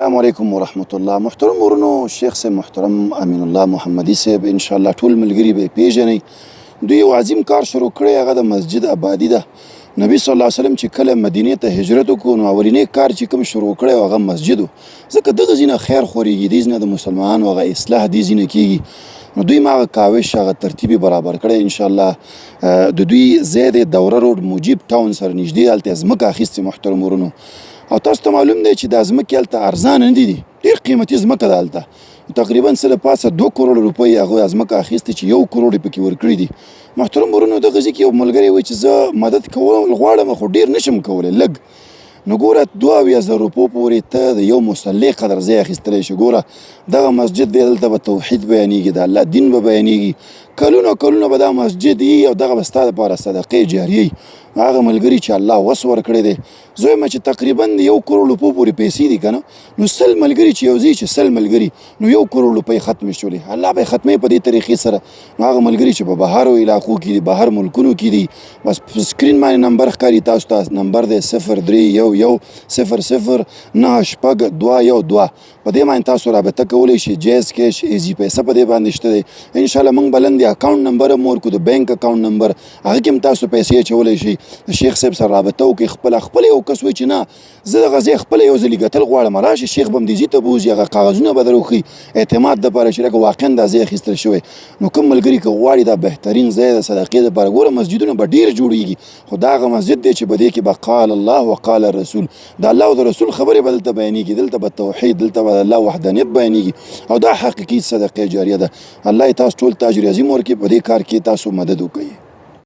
السلام علیکم ورحمت الله. محترم ورونو، شیخ صاحب محترم امین الله محمدي صاحب ان شاء الله ټول ملګري به پیژنئ. دوی یو عظیم کار شروع کړی، هغه د مسجد آبادي ده. نبی صلی الله علیه وسلم چې کله مدینې ته هجرت وکړو نو اولینی کار چې کوم شروع کړی هغه مسجد و، ځکه دغه ځای نه خیر خورېږي، دې ځای نه د مسلمانانو هغه اصلاح دې ځای نه کېږي. نو دوی ما هغه کاوش هغه ترتیب برابر کړی ان شاء الله. د دوی ځای د دوره روډ مجیب ټاون سره نږدې هلته ځمکه اخیستې. محترم ورونو، او تاسو ته معلوم دی چې دا ځمکې هلته ارزانه نه دي، ډېر قیمتي ځمکه ده هلته. تقریبا څه د پاسه 2 کروړ روپۍ هغوی ځمکه اخیستې چې 1 کروړ یې پکې ورکړي دي. محترم ورونو، دغه ځای کې یو ملګری وایي چې زه مدد کول غواړم خو ډېر نشم کولی، لږ. نو ګوره 22,000 روپو پورې ته د یو مصلي قدر ځای اخیستلی شي. ګوره دغه مسجد دی، دلته به توحید بیانېږي، د الله دین به بیانېږي، کلونه کلونه به دا مسجد وي او دغه به ستا دپاره صدقې جاریه وي. هغه ملګري چې الله وس ورکړی دی، زه وایم چې تقریبا د 1 کروړ روپو پورې پیسې دي که نه، نو 100 ملګري چې یو ځای چې 100 ملګري نو 1 کروړ روپۍ ختمې شولې. الله به یې ختموي په دې طریقې سره. نو هغه ملګري چې په بهرو علاقو کې دي، بهر ملکونو کې دي، بس په سکرین باندې نمبر ښکاري تاسو ته، نمبر دی 0311006212. په دې باندې تاسو رابطه کولی شئ. جیز کیش ایزي پیسه په دې باندې شته دی. انشاءالله موږ به لاندې اکاونټ نمبر هم ورکړو، د بینک اکاونټ نمبر، هغه کې هم تاسو پیسې اچولی شئ. د شیخ صاحب سره رابطه وکړئ. خپله یو کس وایي چې نه زه دغه ځای خپله یو ځلي ګټل غواړم، راشي شیخ به هم دې ځای ته بوځي، هغه کاغذونه به در وښي اعتماد دپاره چې لکه واقعا دا ځای اخیستل شوی. نو کوم ملګري که غواړي دا بهترین ځای د صدقې دپاره، ګوره مسجدونه به ډېر جوړېږي خو دا هغه مسجد دی چې په دې کې به قال الله وقال الرسول، د الله او د رسول خبرې به دلته بیانېږي، دلته به توحید، دلته به د الله وحدانیت بیانېږي او دا حقیقي صدقې جاریه ده. الله یې تاسو ټول ته اجر عظیم ورکړي. په دې کار کې تاسو مدد وکړئ.